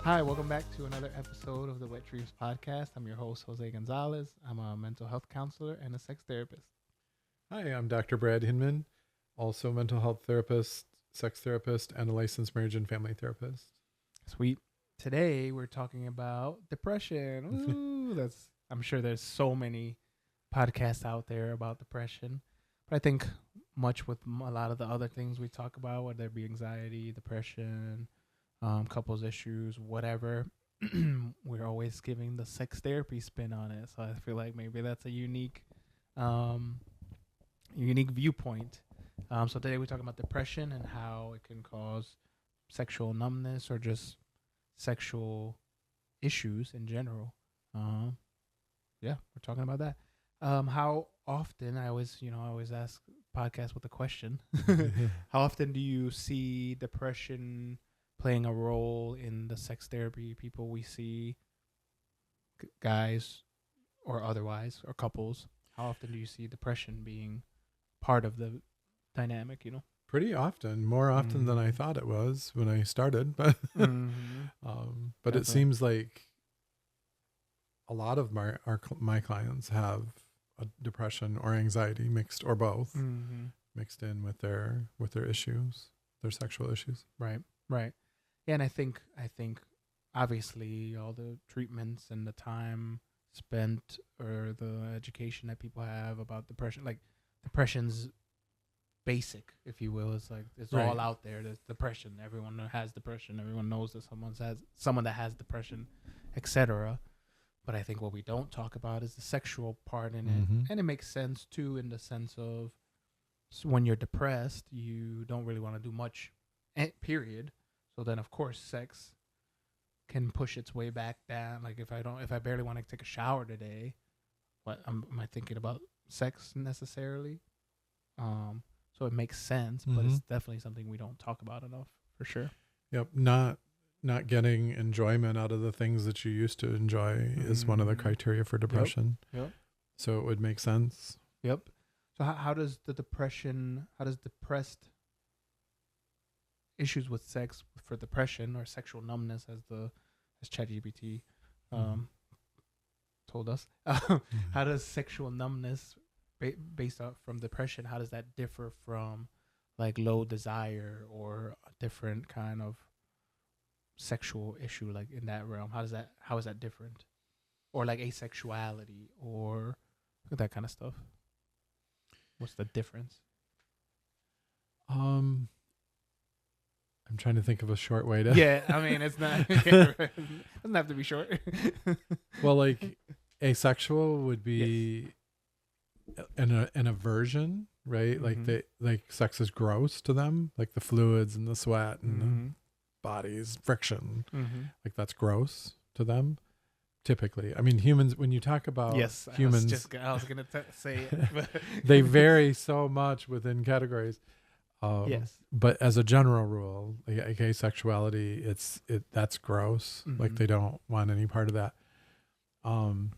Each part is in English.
Hi, welcome back to another episode of the Wet Dreams podcast. I'm your host, Jose Gonzalez. I'm a mental health counselor and a sex therapist. Hi, I'm Dr. Brad Hinman, also mental health therapist, sex therapist, and a licensed marriage and family therapist. Sweet. Today we're talking about depression. Ooh, I'm sure there's so many podcasts out there about depression, but I think much with a lot of the other things we talk about, whether it be anxiety, depression, couples issues, whatever, we're always giving the sex therapy spin on it. So I feel like maybe that's a unique viewpoint. So today we're talking about depression and how it can cause sexual numbness or just sexual issues in general. We're talking about that. How often I always ask podcasts with a question. How often do you see depression playing a role in the sex therapy people we see, guys or otherwise, or couples? How often do you see depression being part of the dynamic, Pretty often, more often than I thought it was when I started, but but it seems like a lot of my clients have a depression or anxiety mixed, or both, mixed in with their issues, their sexual issues. Right. Yeah, and I think obviously all the treatments and the time spent or the education that people have about depression, like depression's basic, if you will. It's like it's all out there. There's depression. Everyone has depression. Everyone knows that someone that has depression, etc. But I think what we don't talk about is the sexual part in it, and it makes sense too, in the sense of when you're depressed, you don't really want to do much. Period. So then, of course, sex can push its way back down. Like if I barely want to take a shower today, am I thinking about sex necessarily? So it makes sense, but it's definitely something we don't talk about enough, for sure. Yep. Not getting enjoyment out of the things that you used to enjoy is one of the criteria for depression. Yep. So it would make sense. Yep. So how does depressed issues with sex for depression, or sexual numbness, as ChatGPT told us, how does sexual numbness based off from depression, how does that differ from like low desire or a different kind of sexual issue, like in that realm? How is that different? Or like asexuality or that kind of stuff? What's the difference? I'm trying to think of a short way to. Yeah, I mean, it's not. It doesn't have to be short. Well, like asexual would be an aversion, right? Like sex is gross to them, like the fluids and the sweat and the body's friction, like that's gross to them. Typically, I mean, humans. When you talk about humans, I was gonna say it, but they vary so much within categories. Yes. But as a general rule, like asexuality, that's gross. Like they don't want any part of that. And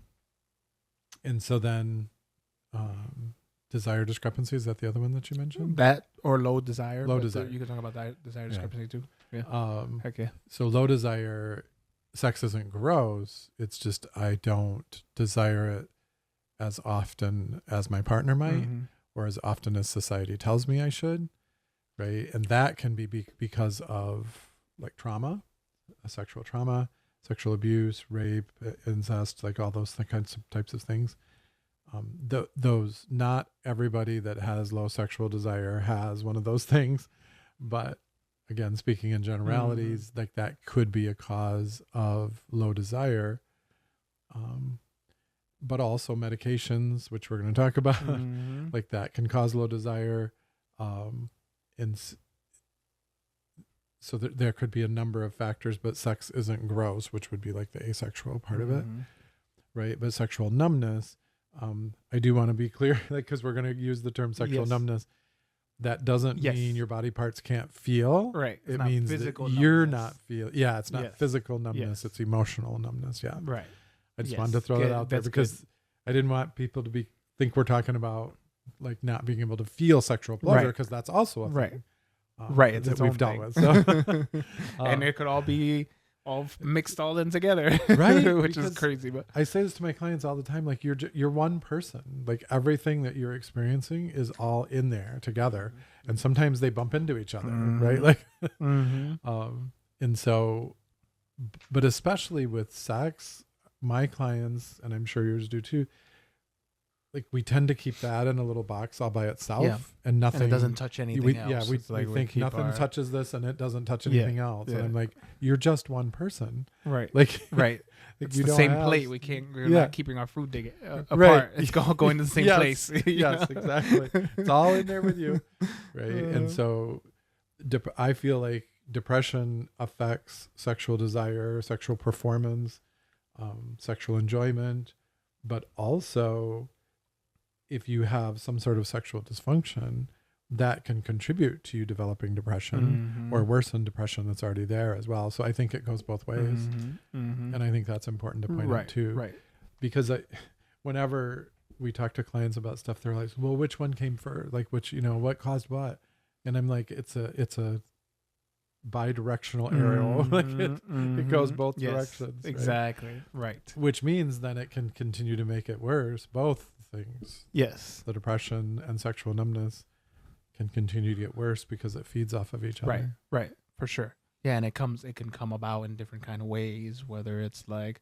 so then, desire discrepancy, is that the other one that you mentioned? That or low desire. Low desire. You can talk about desire discrepancy too. Yeah. Heck yeah. So low desire, sex isn't gross. It's just I don't desire it as often as my partner might, or as often as society tells me I should. Right. And that can be because of like trauma, sexual trauma, sexual abuse, rape, incest, like all those types of things. Those, not everybody that has low sexual desire has one of those things. But again, speaking in generalities, like that could be a cause of low desire. But also medications, which we're going to talk about, like that can cause low desire. And so there could be a number of factors, but sex isn't gross, which would be like the asexual part of it, right? But sexual numbness, I do want to be clear, like, because we're going to use the term sexual numbness. That doesn't mean your body parts can't feel. Right. It means that you're not feel. Yeah, it's not physical numbness. It's emotional numbness. Yeah. Right. I just wanted to throw that out there because I didn't want people to think we're talking about like not being able to feel sexual pleasure, because that's also a thing. Right. It's that its we've own dealt thing. with. So. And it could all be all mixed all in together, right? Which Because is crazy. But I say this to my clients all the time, like you're one person, like everything that you're experiencing is all in there together, and sometimes they bump into each other, right? Like, and so, but especially with sex, my clients, and I'm sure yours do too, like we tend to keep that in a little box all by itself, and nothing, and it doesn't touch anything else. Yeah, we like think nothing touches this, and it doesn't touch anything else. And I'm like, you're just one person, right? Like, right. Like It's the same plate. We can't. We're not keeping our food apart. Right. It's going to the same place. Yes, exactly. It's all in there with you, right? And so, I feel like depression affects sexual desire, sexual performance, sexual enjoyment, but also, if you have some sort of sexual dysfunction, that can contribute to you developing depression or worsen depression that's already there as well. So I think it goes both ways. And I think that's important to point out too. Right. Because whenever we talk to clients about stuff, they're like, well, which one came first? Like, which, what caused what? And I'm like, it's a bidirectional arrow. Like it goes both directions. Exactly. Right. Which means then it can continue to make it worse. Both things. Yes. The depression and sexual numbness can continue to get worse because it feeds off of each other. Right, for sure. Yeah, and it can come about in different kind of ways, whether it's like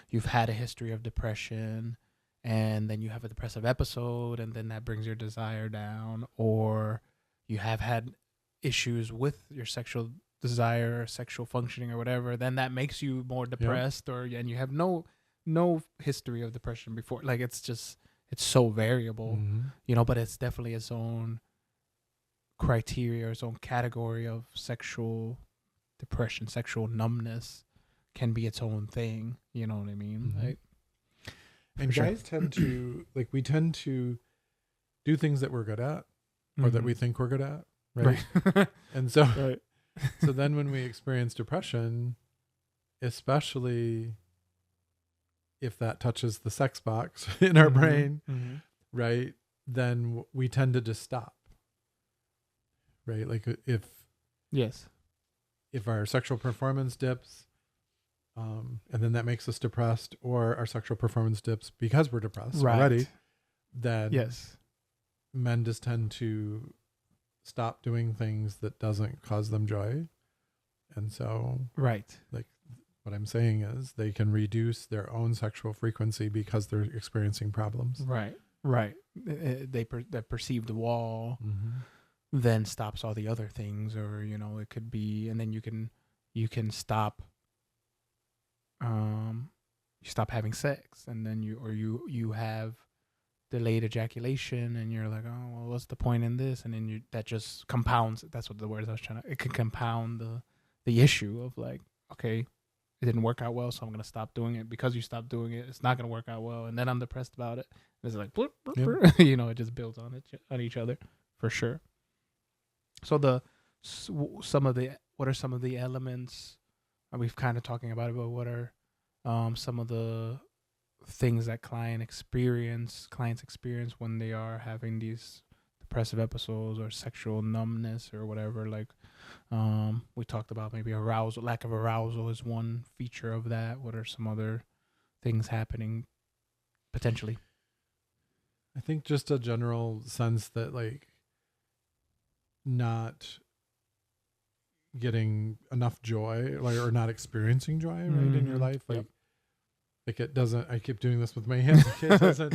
you've had a history of depression and then you have a depressive episode and then that brings your desire down, or you have had issues with your sexual desire or sexual functioning or whatever, then that makes you more depressed, and you have no history of depression before. Like it's so variable, but it's definitely its own criteria or its own category of sexual depression. Sexual numbness can be its own thing, you know what I mean? Like, and guys tend to we tend to do things that we're good at or that we think we're good at, right? And so so then when we experience depression, especially if that touches the sex box in our brain, right, then we tend to just stop. Right? Like if our sexual performance dips, and then that makes us depressed, or our sexual performance dips because we're depressed already, then men just tend to stop doing things that doesn't cause them joy. And so like what I'm saying is they can reduce their own sexual frequency because they're experiencing problems. Right. That perceived wall then stops all the other things, or it could be, and then you can stop you stop having sex, and then you have delayed ejaculation, and you're like, oh well, what's the point in this? And then that just compounds. That's what the words I was trying to. It can compound the issue of like, okay, it didn't work out well, so I'm gonna stop doing it. Because you stopped doing it, it's not gonna work out well, and then I'm depressed about it. And it's like, bloop, bloop, bloop. It just builds on each other for sure. So what are some of the elements? We've kind of talking about it, but what are some of the things that clients experience when they are having these depressive episodes or sexual numbness or whatever? Like we talked about maybe lack of arousal is one feature of that. What are some other things happening potentially? I think just a general sense that like not getting enough joy, or not experiencing joy in your life, like it doesn't. I keep doing this with my hands. It doesn't.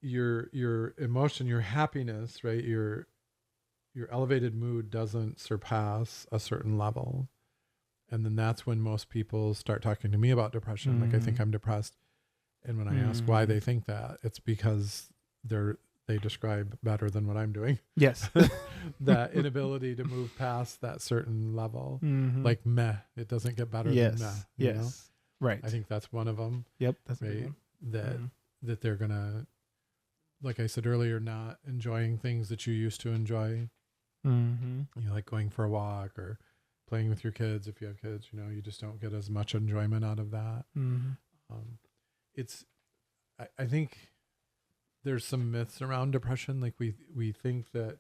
Your emotion, your happiness, right? Your elevated mood doesn't surpass a certain level, and then that's when most people start talking to me about depression. Like, I think I'm depressed, and when I ask why they think that, it's because they describe better than what I'm doing. Yes. That inability to move past that certain level. Like meh, it doesn't get better than meh. Yes. Right. I think that's one of them. Yep. That's right. That they're gonna, like I said earlier, not enjoying things that you used to enjoy. Like going for a walk or playing with your kids. If you have kids, you just don't get as much enjoyment out of that. I think there's some myths around depression. Like we think that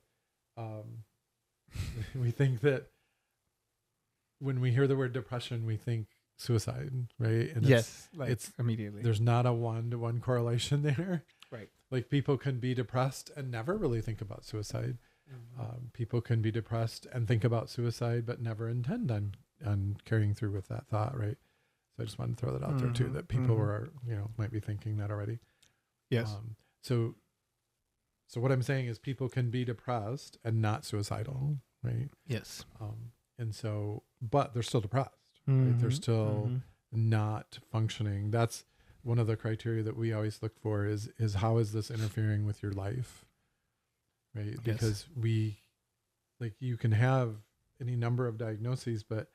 when we hear the word depression, we think suicide, right? And yes, it's immediately. There's not a 1-to-1 correlation there. Right. Like people can be depressed and never really think about suicide. People can be depressed and think about suicide, but never intend on carrying through with that thought, right? So I just wanted to throw that out there too, that people are, might be thinking that already. Yes. So what I'm saying is people can be depressed and not suicidal, right? Yes. And so, but they're still depressed, right? They're still not functioning. That's one of the criteria that we always look for is how is this interfering with your life? Right. Because you can have any number of diagnoses, but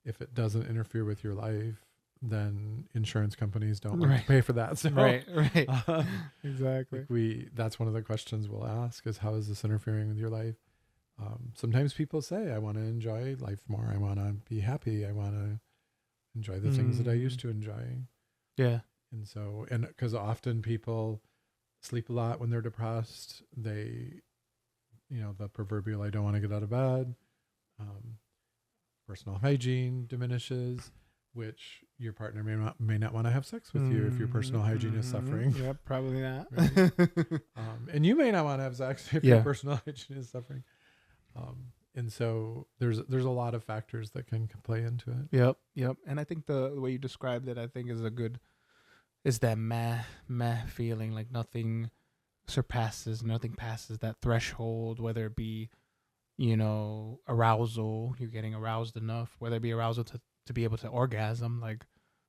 if it doesn't interfere with your life, then insurance companies don't want to pay for that. So, right. Exactly. That's one of the questions we'll ask is how is this interfering with your life? Sometimes people say, I want to enjoy life more. I want to be happy. I want to enjoy the things that I used to enjoy. Yeah. And so, and because often people sleep a lot when they're depressed, they, the proverbial, I don't want to get out of bed. Personal hygiene diminishes, which your partner may not want to have sex with you if your personal hygiene is suffering. Yep, probably not. Right? And you may not want to have sex if your personal hygiene is suffering. And so there's a lot of factors that can play into it. Yep. And I think the way you described it, I think is that meh feeling, like nothing passes that threshold, whether it be, arousal, you're getting aroused enough, whether it be arousal to be able to orgasm. Like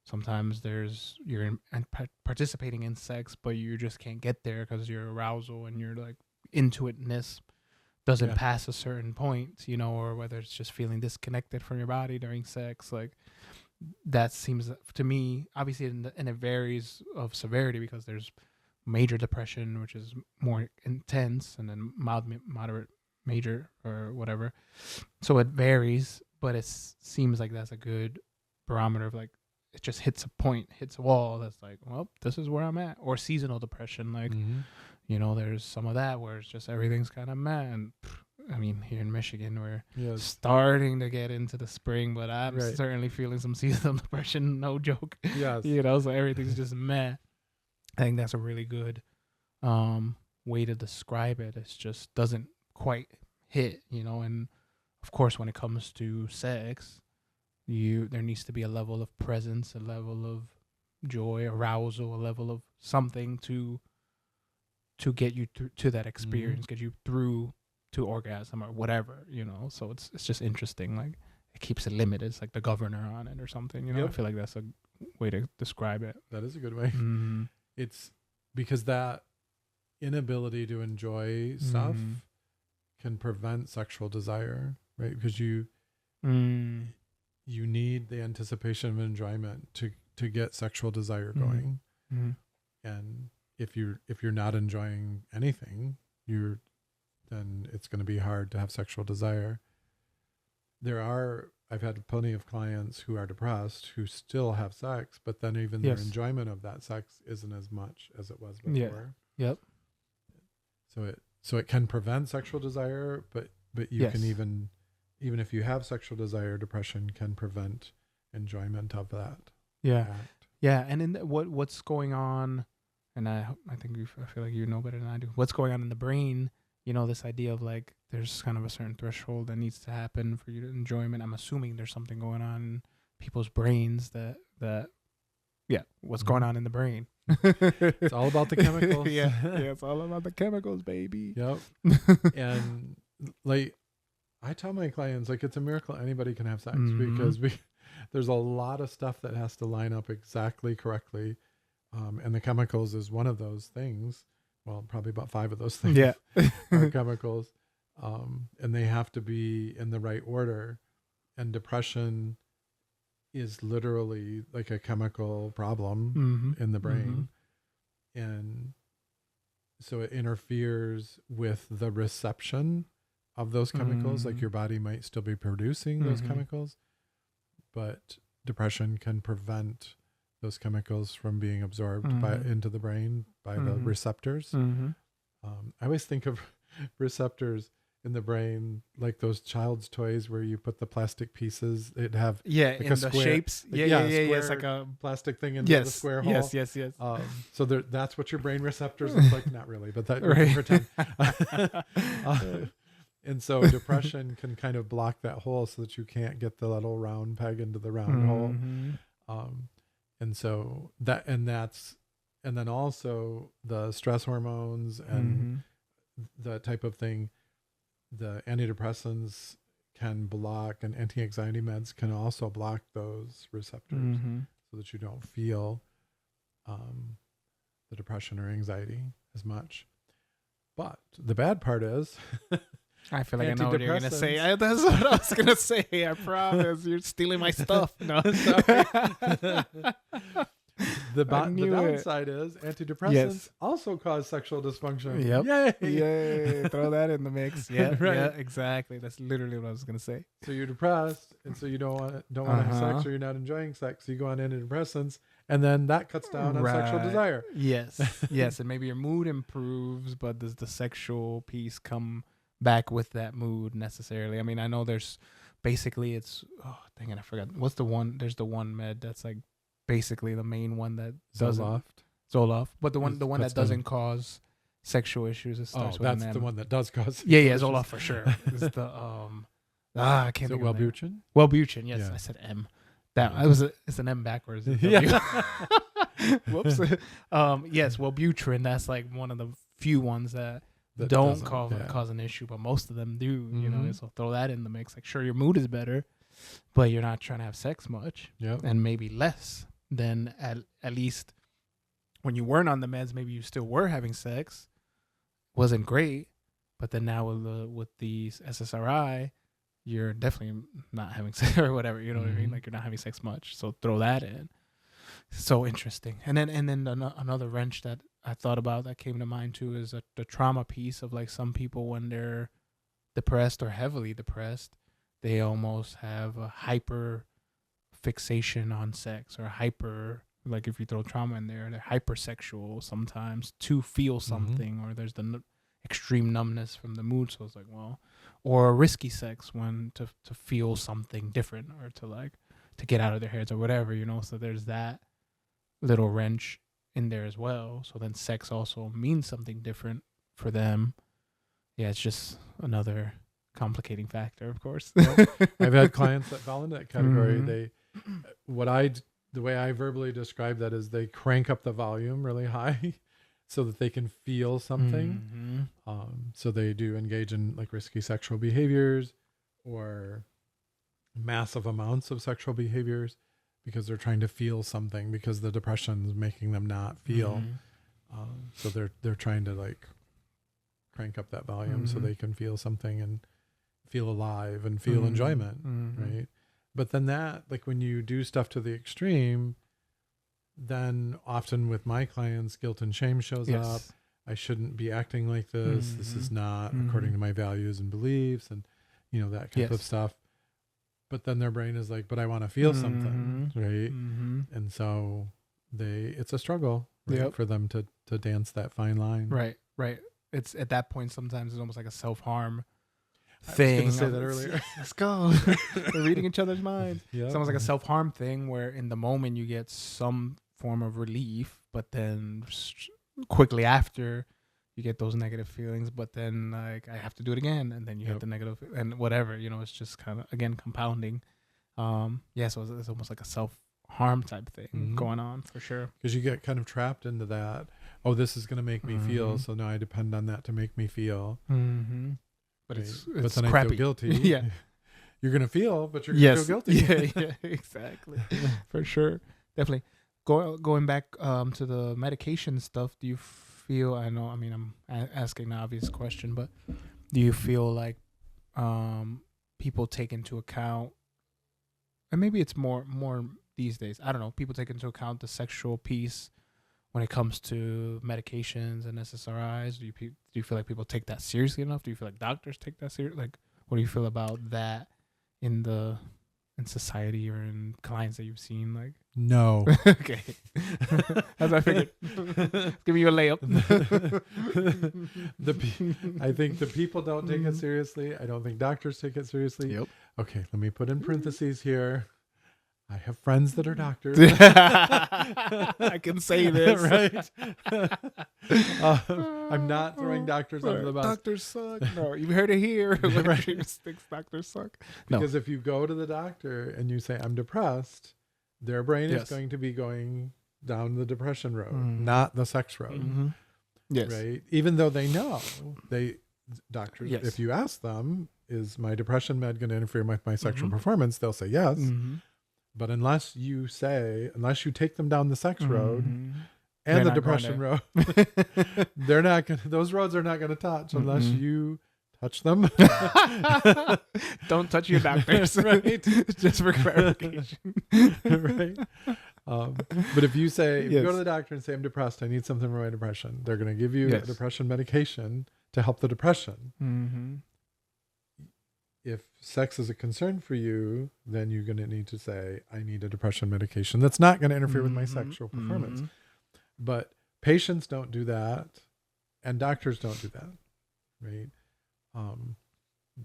sometimes you're participating in sex, but you just can't get there because your arousal and your like intuitiveness doesn't pass a certain point, or whether it's just feeling disconnected from your body during sex. Like that seems to me, obviously, and it varies of severity because there's major depression, which is more intense, and then mild, moderate, major, or whatever. So it varies, but it seems like that's a good barometer of like, it just hits a wall that's like, well, this is where I'm at. Or seasonal depression, like, there's some of that where it's just everything's kind of meh. And I mean, here in Michigan, we're starting to get into the spring, but I'm certainly feeling some seasonal depression, no joke. Yes. So everything's just meh. I think that's a really good way to describe it. It just doesn't quite hit, and of course when it comes to sex, there needs to be a level of presence, a level of joy, arousal, a level of something to get you to that experience, get you through to orgasm or whatever, so it's just interesting. Like it keeps it limited. It's like the governor on it or something, I feel like that's a way to describe it. That is a good way. It's because that inability to enjoy stuff can prevent sexual desire, right? Because you need the anticipation of enjoyment to get sexual desire going. And if you're not enjoying anything, then it's going to be hard to have sexual desire. I've had plenty of clients who are depressed who still have sex, but then even their enjoyment of that sex isn't as much as it was before. Yep. So it can prevent sexual desire, but you can even if you have sexual desire, depression can prevent enjoyment of that. Yeah. Act. Yeah. And in what's going on, and I feel like you know better than I do, what's going on in the brain, this idea of like, there's kind of a certain threshold that needs to happen for you to enjoyment. I'm assuming there's something going on in people's brains what's going on in the brain. It's all about the chemicals. It's all about the chemicals, baby. Yep. And like I tell my clients, like, it's a miracle anybody can have sex because there's a lot of stuff that has to line up exactly correctly. And the chemicals is one of those things. Well, probably about 5 of those things are chemicals. And they have to be in the right order. And depression is literally like a chemical problem in the brain. And so it interferes with the reception of those chemicals. Like your body might still be producing those chemicals, but depression can prevent those chemicals from being absorbed into the brain by the receptors. I always think of receptors in the brain, like those child's toys where you put the plastic pieces. It'd have in a the square, shapes. like, Yeah. square It's like a plastic thing into the square hole. Yes. So that's what your brain receptors look like. Not really, but that Right. you can pretend. And so depression can kind of block that hole so that you can't get the little round peg into the round hole. And so and then also the stress hormones and that type of thing, the antidepressants can block, and anti-anxiety meds can also block those receptors so that you don't feel the depression or anxiety as much. But the bad part is I feel like I know what you're going to say. That's what I was going to say. I promise. You're stealing my stuff. No. The downside is antidepressants also cause sexual dysfunction. Yep. Yay. Throw that in the mix. Yeah, right. Yeah, exactly. That's literally what I was going to say. So you're depressed, and so you don't want to have sex, or you're not enjoying sex. So you go on antidepressants, and then that cuts down on sexual desire. Yes. Yes. And maybe your mood improves, but does the sexual piece come back with that mood necessarily? I mean, I know there's basically I forgot. What's the one? There's the one med that's like basically the main one that doesn't Zoloft, but the one that doesn't cause sexual issues. It starts with that's an M. the one that does cause. Yeah, Zoloft for sure. It's the I can't think of it. Wellbutrin? Wellbutrin, yes, Yeah. I said M. It's an M backwards. Yeah. Whoops. Yes, Wellbutrin. That's like one of the few ones that don't cause an issue, but most of them do. You know, so throw that in the mix. Like, sure, your mood is better, but you're not trying to have sex much, and maybe less than at least when you weren't on the meds. Maybe you still were having sex, wasn't great, but then now with the SSRI, you're definitely not having sex or whatever. You know what I mean? Like, you're not having sex much. So throw that in. So interesting. And then another wrench that I thought about that came to mind too is the trauma piece of, like, some people when they're depressed or heavily depressed, they almost have a hyper fixation on sex, or like if you throw trauma in there, they're hypersexual sometimes to feel something, or there's the extreme numbness from the mood. So it's like, well, or risky sex when to feel something different, or to get out of their heads or whatever, you know. So there's that little wrench in there as well. So then sex also means something different for them. Yeah, it's just another complicating factor, of course. I've had clients that fall into that category. The way I verbally describe that is they crank up the volume really high so that they can feel something. So they do engage in like risky sexual behaviors or massive amounts of sexual behaviors because they're trying to feel something, because the depression is making them not feel. So they're trying to like crank up that volume so they can feel something and feel alive and feel enjoyment, right? But then that, like, when you do stuff to the extreme, then often with my clients, guilt and shame shows up. I shouldn't be acting like this. This is not according to my values and beliefs, and you know, that kind of stuff. But then their brain is like, but I want to feel something, right? And so it's a struggle, right, for them to dance that fine line. Right. It's at that point, sometimes it's almost like a self-harm thing. I was going to say that earlier. Let's go. We're reading each other's minds. It's almost like a self-harm thing where in the moment you get some form of relief, but then quickly after you get those negative feelings, but then like, I have to do it again, and then you get the negative and whatever, you know. It's just kind of, again, compounding. So it's almost like a self-harm type thing going on, for sure, because you get kind of trapped into that. Oh, this is going to make me feel, so now I depend on that to make me feel. But right? it's then crappy. I feel guilty. You're going to feel, but you're going to feel guilty. Yeah, exactly. For sure. Definitely. Going back to the medication stuff, do you feel, I'm asking the obvious question, but do you feel like people take into account, and maybe it's more these days, I don't know, people take into account the sexual piece when it comes to medications and SSRIs? Do you feel like people take that seriously enough? Do you feel like doctors take that seriously? Like, what do you feel about that in the in society or in clients that you've seen? Like, No. okay, as I figured. Give me you a layup. I think the people don't take it seriously. I don't think doctors take it seriously. Yep. Okay, let me put in parentheses here. I have friends that are doctors. I can say this. Right? I'm not throwing doctors under the bus. Doctors suck. No, you heard it here. Right. Thinks doctors suck. Because if you go to the doctor and you say, I'm depressed, their brain Yes. is going to be going down the depression road, Mhm. not the sex road. Mm-hmm. Yes. Right? Even though they know, doctors, Yes. if you ask them, is my depression med going to interfere with my sexual Mhm. performance? They'll say yes. Mm-hmm. But unless you take them down the sex road Mhm. and They're the not depression road, they're not going to, those roads are not going to touch unless Mm-mm. you touch them. Don't touch your doctors. Right. Just for clarification. Right. But if you say, if you go Yes. to the doctor and say, I'm depressed, I need something for my depression, they're going to give you Yes. a depression medication to help the depression. Mm-hmm. If sex is a concern for you, then you're going to need to say, I need a depression medication that's not going to interfere with my sexual performance. But patients don't do that, and doctors don't do that, right?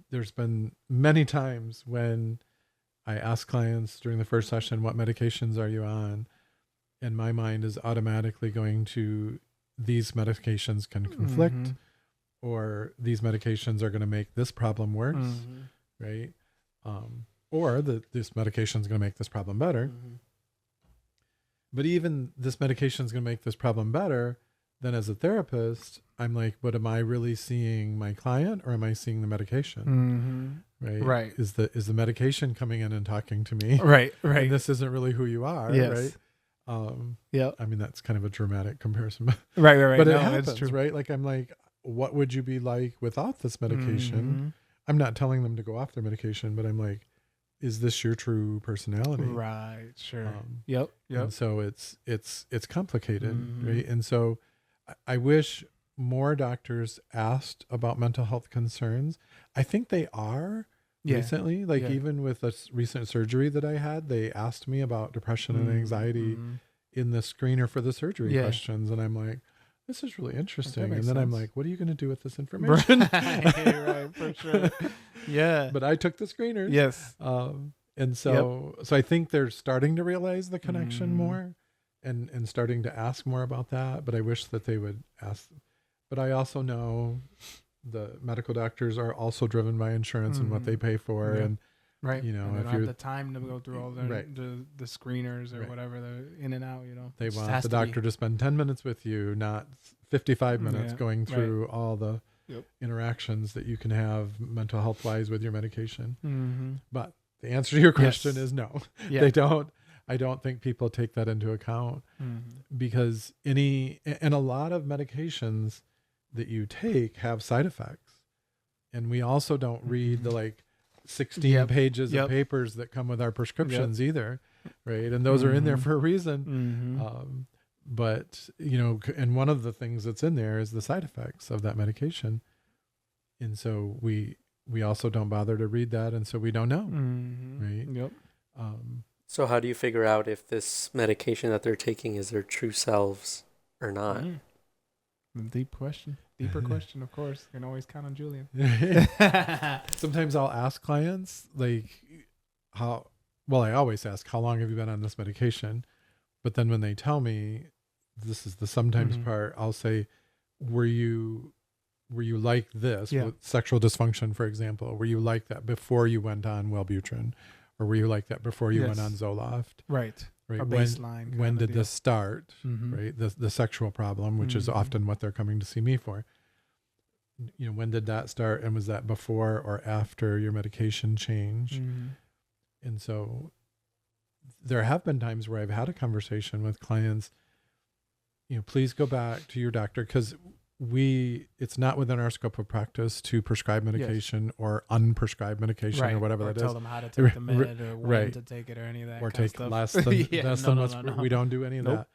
There's been many times when I ask clients during the first session, what medications are you on? And my mind is automatically going to, these medications can conflict, Mhm. or these medications are going to make this problem worse, Mhm. right? Or this medication is going to make this problem better. Mhm. But even this medication is going to make this problem better, then as a therapist, I'm like, but am I really seeing my client, or am I seeing the medication? Mhm. Right? Right. Is the medication coming in and talking to me? Right. And Right. this isn't really who you are, Yes. right? Yep. I mean, that's kind of a dramatic comparison, but Right. but it No, happens, that's true. right? Like, I'm like, what would you be like without this medication? Mhm. I'm not telling them to go off their medication, but I'm like, is this your true personality? Right. Sure. Yep. Yep. And so it's complicated, Mhm. right? And so I wish more doctors asked about mental health concerns. I think they are Yeah. recently, like Yeah. even with a recent surgery that I had, they asked me about depression and anxiety Mhm. in the screener for the surgery Yeah. questions. And I'm like, this is really interesting. makes And then I'm sense. like, what are you going to do with this information? Right. For sure. Yeah. But I took the screeners. Yes. And so I think they're starting to realize the connection Mhm. more, and starting to ask more about that. But I wish that they would ask. But I also know the medical doctors are also driven by insurance and what they pay for. Yeah. And, Right. you know, and they if don't have you're, the time to go through all the Right. the screeners or Right. whatever, the in and out, they It just want has the to be. doctor to spend 10 minutes with you, not 55 minutes Yeah. going Right. through all the Yep. interactions that you can have mental health wise with your medication. Mm-hmm. But the answer to your question Yes. is no. Yeah. They don't. I don't think people take that into account, Mm-hmm. because and a lot of medications that you take have side effects. And we also don't read the like 16 Yep. pages Yep. of papers that come with our prescriptions either. Right. And those are in there Mhm. for a reason. Mm-hmm. But, you know, and one of the things that's in there is the side effects of that medication. And so we also don't bother to read that. And so we don't know. Mm-hmm. Right. Yep. So how do you figure out if this medication that they're taking is their true selves or not? Mm. Deeper question, of course. You can always count on Julian. Sometimes I'll ask clients, like, I always ask, how long have you been on this medication? But then when they tell me, this is the sometimes Mhm. part, I'll say, were you like this Yeah. with sexual dysfunction, for example? Were you like that before you went on Wellbutrin? Or were you like that before you went Yes. on Zoloft? Right. Right. A baseline. When did this start? Mm-hmm. Right. The sexual problem, which is Mhm. often what they're coming to see me for. You know, when did that start? And was that before or after your medication change? Mm-hmm. And so there have been times where I've had a conversation with clients, you know, please go back to your doctor, because it's not within our scope of practice to prescribe medication or unprescribed medication or whatever that tell is. them how to take the med or when right. to take it or any of that Or kind of take stuff. less than No. what's we don't do any of Nope. that.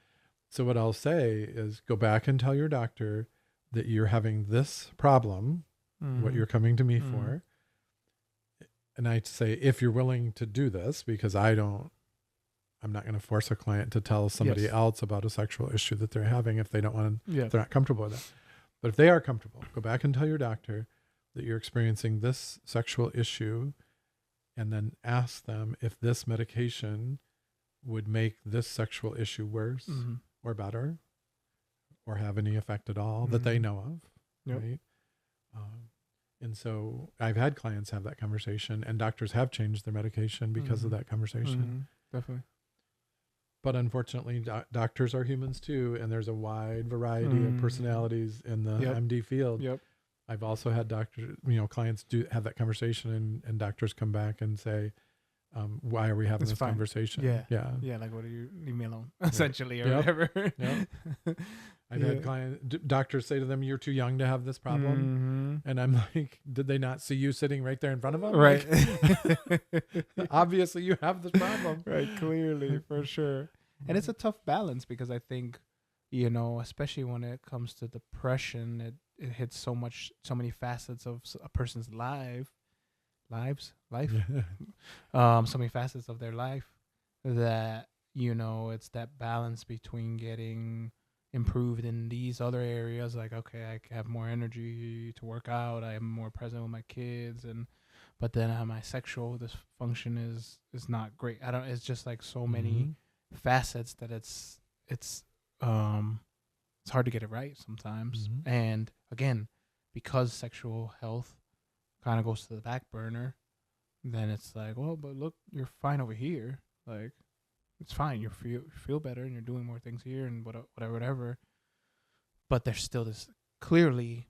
So what I'll say is go back and tell your doctor that you're having this problem, what Mhm. you're coming to me Mhm. for. And I say, if you're willing to do this, because I'm not going to force a client to tell somebody else about a sexual issue that they're having if they don't want to, if they're not comfortable with that. But if they are comfortable, go back and tell your doctor that you're experiencing this sexual issue, and then ask them if this medication would make this sexual issue worse or better, or have any effect at all that they know of. Yep. Right. And so I've had clients have that conversation, and doctors have changed their medication because of that conversation. Definitely. But unfortunately, doctors are humans too, and there's a wide variety of personalities in the MD field. Yep. I've also had clients do have that conversation, and doctors come back and say, why are we having this conversation? Yeah. Like, what are you, leave me alone, essentially, or whatever. I've had doctors say to them, you're too young to have this problem. And I'm like, did they not see you sitting right there in front of them? Right. Like, obviously you have this problem. Right. Clearly, for sure. And it's a tough balance, because I think, especially when it comes to depression, it hits so many facets of a person's life, so many facets of their life, that, it's that balance between getting improved in these other areas, like, okay, I have more energy to work out, I am more present with my kids, but then my sexual dysfunction is not great. It's just like so many facets that it's hard to get it right sometimes. And again, because sexual health kind of goes to the back burner, then it's like, well, but look, you're fine over here. Like, it's fine. You feel better, and you're doing more things here, and whatever. But there's still this clearly,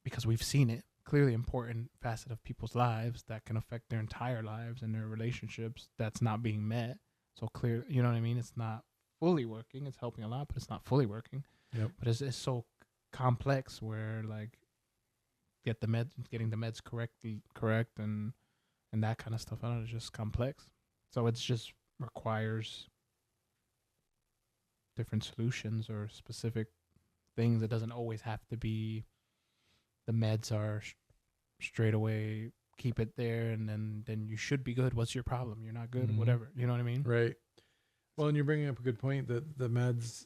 because we've seen it, clearly important facet of people's lives that can affect their entire lives and their relationships that's not being met. So clear, you know what I mean? It's not fully working. It's helping a lot, but it's not fully working. Yep. But it's so complex, where like getting the meds correct and that kind of stuff. I don't know, it's just complex. So it's just requires different solutions or specific things. It doesn't always have to be the meds are straight away, keep it there, and then you should be good. What's your problem? You're not good, whatever. You know what I mean? Right. Well, and you're bringing up a good point that the meds,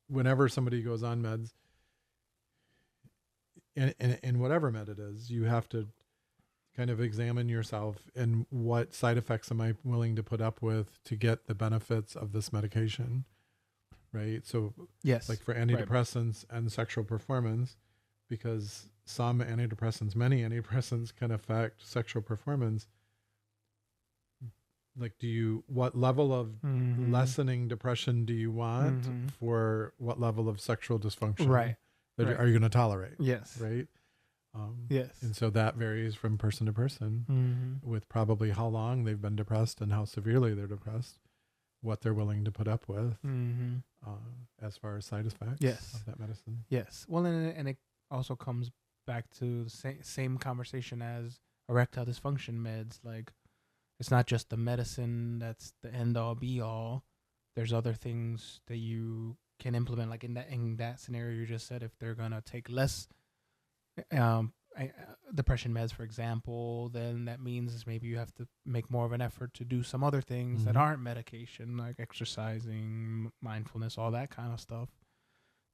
whenever somebody goes on meds, and whatever med it is, you have to kind of examine yourself and what side effects am I willing to put up with to get the benefits of this medication, right? So yes, like for antidepressants and sexual performance, because many antidepressants can affect sexual performance. Like, what level of lessening depression do you want for what level of sexual dysfunction? Right. Are you going to tolerate? Yes. Right. Yes. And so that varies from person to person with probably how long they've been depressed and how severely they're depressed, what they're willing to put up with as far as side effects of that medicine. Yes. Well, and it also comes back to the same conversation as erectile dysfunction meds. Like, it's not just the medicine that's the end all be all. There's other things that you can implement, like in that scenario you just said. If they're gonna take less depression meds, for example, then that means maybe you have to make more of an effort to do some other things that aren't medication, like exercising, mindfulness, all that kind of stuff,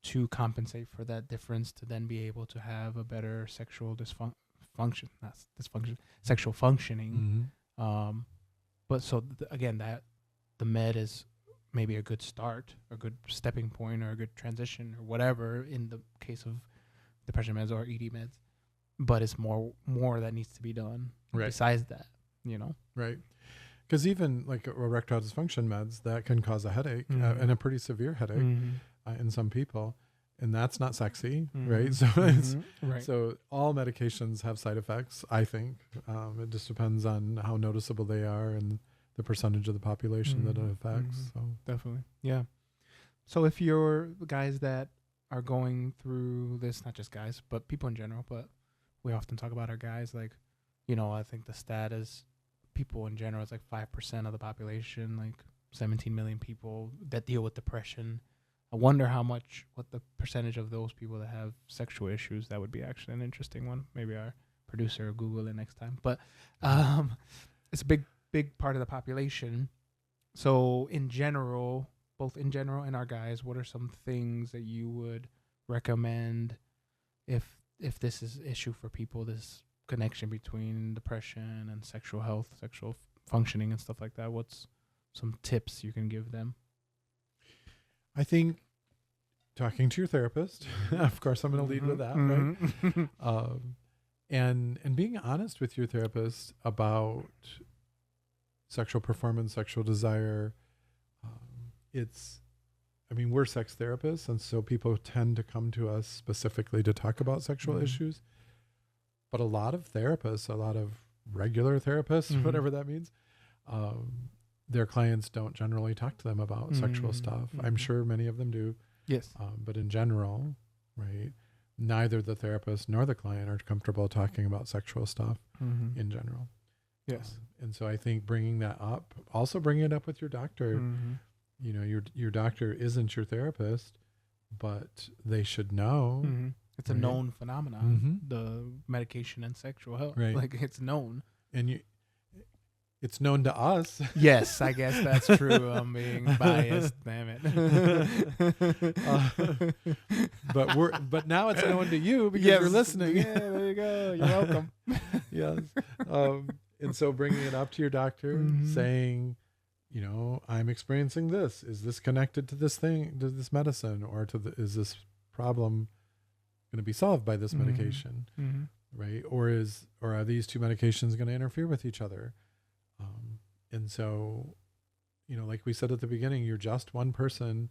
to compensate for that difference, to then be able to have a better sexual sexual functioning. But so again, that the med is maybe a good start, a good stepping point, or a good transition, or whatever in the case of depression meds or ED meds. But it's more that needs to be done besides that, Right. Because even like erectile dysfunction meds, that can cause a headache and a pretty severe headache in some people. And that's not sexy, right? So so all medications have side effects, I think. It just depends on how noticeable they are and the percentage of the population that it affects. So definitely. Yeah. So if you're guys that are going through this, not just guys, but people in general, but we often talk about our guys, like, I think the stat is people in general is like 5% of the population, like 17 million people that deal with depression. I wonder what the percentage of those people that have sexual issues, that would be actually an interesting one. Maybe our producer Google it next time. But it's a big part of the population. So in general, both in general and our guys, what are some things that you would recommend if this is an issue for people, this connection between depression and sexual health, sexual functioning and stuff like that? What's some tips you can give them? I think talking to your therapist, of course, I'm going to lead with that, right? And being honest with your therapist about sexual performance, sexual desire. We're sex therapists, and so people tend to come to us specifically to talk about sexual issues. But a lot of therapists, a lot of regular therapists, whatever that means, their clients don't generally talk to them about sexual stuff. I'm sure many of them do. Yes. But in general, right, neither the therapist nor the client are comfortable talking about sexual stuff in general. Yes. And so I think bringing that up, also bringing it up with your doctor. You know, your doctor isn't your therapist, but they should know. It's a known phenomenon, the medication and sexual health. Right. Like, it's known. And it's known to us. Yes, I guess that's true. I'm being biased. Damn it. But now it's known to you because you're listening. Yeah, there you go. You're welcome. Yes. And so bringing it up to your doctor, saying, you know, I'm experiencing this. Is this connected to this thing, to this medicine, or is this problem going to be solved by this medication, right? Or are these two medications going to interfere with each other? And so, you know, like we said at the beginning, you're just one person.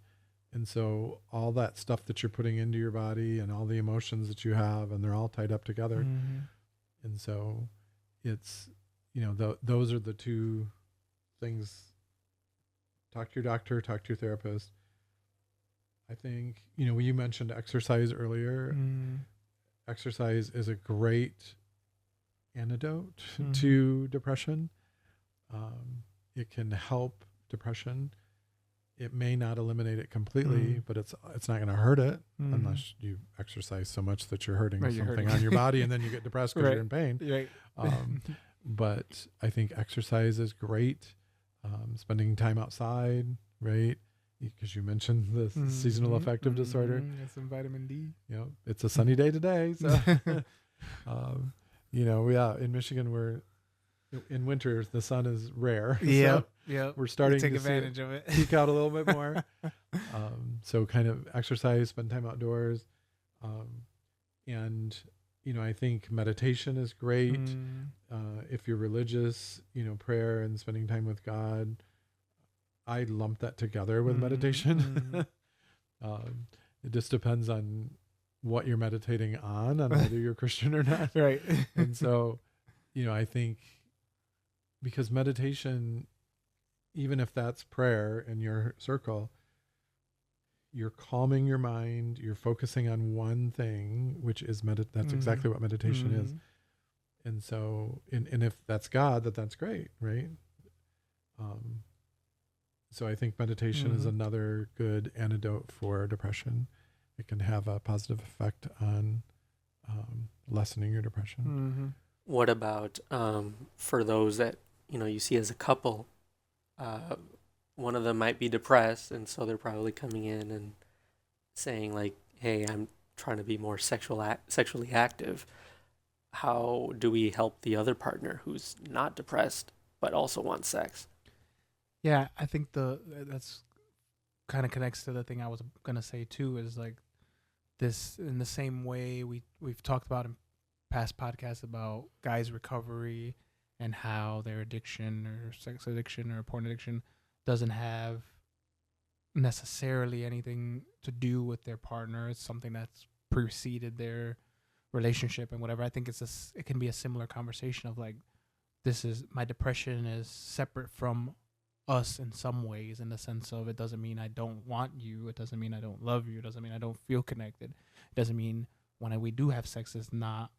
And so all that stuff that you're putting into your body and all the emotions that you have, and they're all tied up together. And so it's, you know, those are the two things. Talk to your doctor, talk to your therapist. I think, you know, you mentioned exercise earlier. Exercise is a great antidote to depression. It can help depression. It may not eliminate it completely, but it's not going to hurt it unless you exercise so much that you're hurting something on your body, and then you get depressed because you're in pain. Right. But I think exercise is great. Spending time outside, right? Because you mentioned the seasonal affective disorder. Get some vitamin D. You know, it's a sunny day today. So, you know, in Michigan, in winter, the sun is rare. Yeah. So we're starting take to advantage of it. peak out a little bit more. So kind of exercise, spend time outdoors. And, you know, I think meditation is great. If you're religious, you know, prayer and spending time with God, I lump that together with meditation. It just depends on what you're meditating on whether you're Christian or not. Right. And so, you know, I think because meditation, even if that's prayer in your circle, you're calming your mind, you're focusing on one thing, which is that's exactly what meditation is. And so, and if that's God, that's great, right? So I think meditation is another good antidote for depression. It can have a positive effect on lessening your depression. What about for those that, you know, you see as a couple, one of them might be depressed, and so they're probably coming in and saying like, hey, I'm trying to be more sexually active. How do we help the other partner who's not depressed but also wants sex? Yeah, I think that's kind of connects to the thing I was gonna say too. Is like this, in the same way we've talked about in past podcasts about guys' recovery and how their addiction or sex addiction or porn addiction doesn't have necessarily anything to do with their partner. It's something that's preceded their relationship and whatever. I think it can be a similar conversation of like, my depression is separate from us in some ways, in the sense of, it doesn't mean I don't want you, it doesn't mean I don't love you, it doesn't mean I don't feel connected, it doesn't mean when we do have sex it's not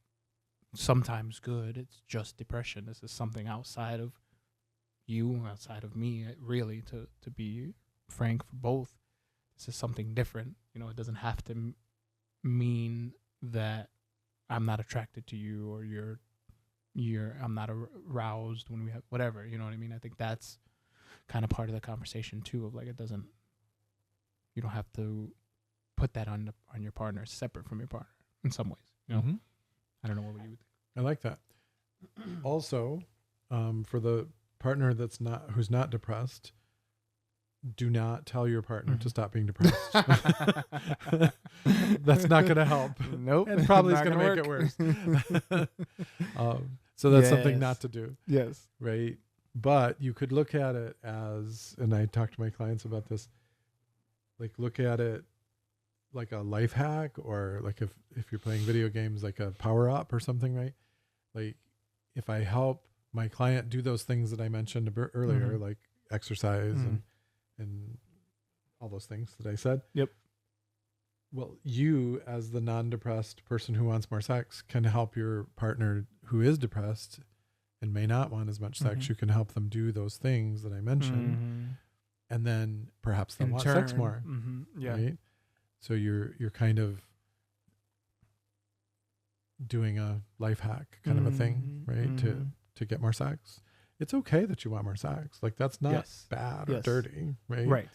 sometimes good, it's just depression. This is something outside of you, outside of me, really, to be frank, for both. This is something different. You know, it doesn't have to mean that I'm not attracted to you or you're I'm not aroused when we have whatever, you know what I mean? I think that's kind of part of the conversation too, of like, you don't have to put that on your partner separate from your partner in some ways, you know? I don't know what you would think. I like that. Also, for the partner who's not depressed, do not tell your partner to stop being depressed. That's not going to help. Nope. And probably is going to make it worse. So that's something not to do. Yes. Right. But you could look at it as, and I talk to my clients about this, like look at it like a life hack, or like if you're playing video games, like a power up or something, right? Like if I help my client do those things that I mentioned earlier, like exercise and all those things that I said. Yep. Well, you as the non-depressed person who wants more sex can help your partner who is depressed and may not want as much sex. You can help them do those things that I mentioned. And then perhaps they'll want sex more. Yeah. Right? So you're kind of doing a life hack kind of a thing, right? To get more sex. It's okay that you want more sex. Like that's not bad or dirty, right? Right.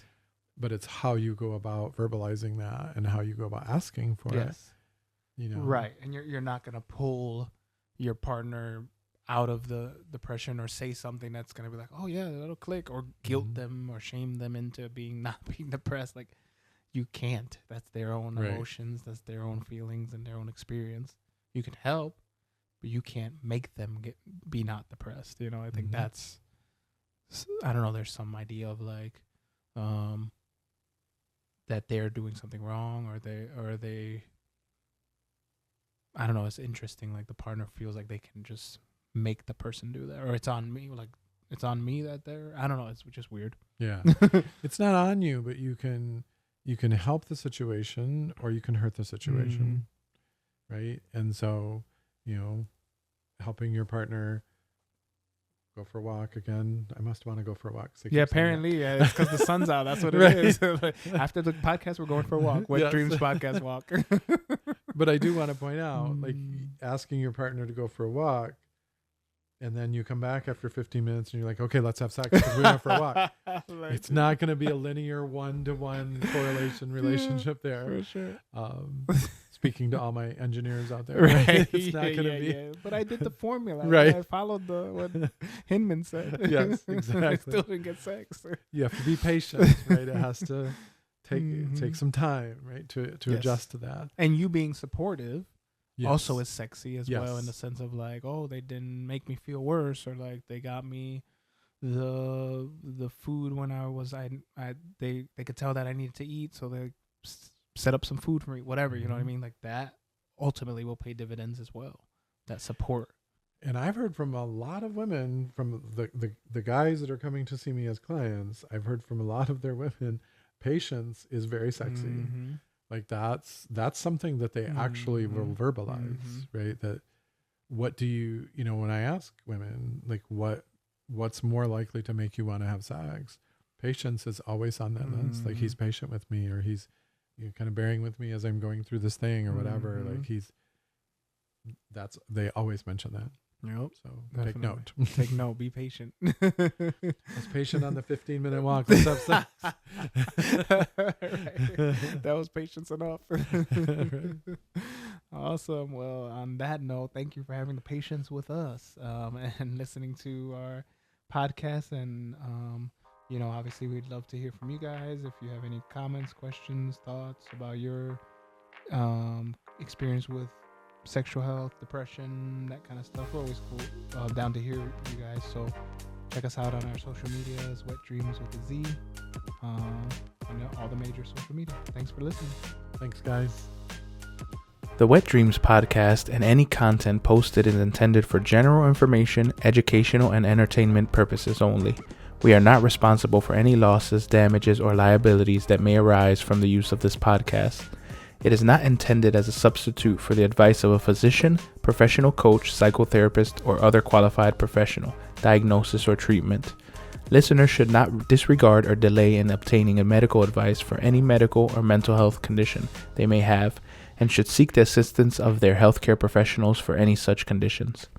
But it's how you go about verbalizing that and how you go about asking for it. You know. Right. And you're not going to pull your partner out of the depression or say something that's going to be like, oh yeah, that'll click, or guilt them or shame them into not being depressed. Like you can't. That's their own emotions. That's their own feelings and their own experience. You can help, but you can't make them be not depressed. You know, I think that's, I don't know, there's some idea of like, that they're doing something wrong, or they, I don't know, it's interesting. Like the partner feels like they can just make the person do that, or it's on me. Like it's on me that I don't know. It's just weird. Yeah. It's not on you, but you can help the situation or you can hurt the situation. Right. And so, you know, helping your partner go for a walk again. I must want to go for a walk. Yeah, apparently. Yeah, it's because the sun's out. That's what it is. After the podcast, we're going for a walk. Wet Dreams podcast walk. But I do want to point out, like asking your partner to go for a walk, and then you come back after 15 minutes and you're like, okay, let's have sex because we went for a walk. It's not going to be a linear 1-to-1 correlation relationship there. For sure. Speaking to all my engineers out there. Right. It's not going to be. Yeah. But I did the formula. Right. I followed what Hinman said. Yes, exactly. I still didn't get sex. You have to be patient, right? It has to take some time, right, to adjust to that. And you being supportive also is sexy as well, in the sense of like, oh, they didn't make me feel worse, or like they got me the food when they could tell that I needed to eat, so they set up some food for me, whatever, you know what I mean? Like that ultimately will pay dividends as well, that support. And I've heard from a lot of women, from the guys that are coming to see me as clients, I've heard from a lot of their women, patience is very sexy. Like that's something that they actually will verbalize, right? That what do you know, when I ask women, like what's more likely to make you want to have sex? Patience is always on that list. Like he's patient with me, or he's kind of bearing with me as I'm going through this thing or whatever. Like they always mention that. Yep. So definitely. take note. Take note. Be patient. I was patient on the 15-minute walk. Let's have sex. That was patience enough. Awesome. Well, on that note, thank you for having the patience with us and listening to our podcast. And obviously, we'd love to hear from you guys. If you have any comments, questions, thoughts about your experience with sexual health, depression, that kind of stuff, we're always cool, down to hear you guys. So check us out on our social medias, Wet Dreams with a Z, and all the major social media. Thanks for listening. Thanks, guys. The Wet Dreams podcast and any content posted is intended for general information, educational, and entertainment purposes only. We are not responsible for any losses, damages, or liabilities that may arise from the use of this podcast. It is not intended as a substitute for the advice of a physician, professional coach, psychotherapist, or other qualified professional, diagnosis, or treatment. Listeners should not disregard or delay in obtaining a medical advice for any medical or mental health condition they may have, and should seek the assistance of their healthcare professionals for any such conditions.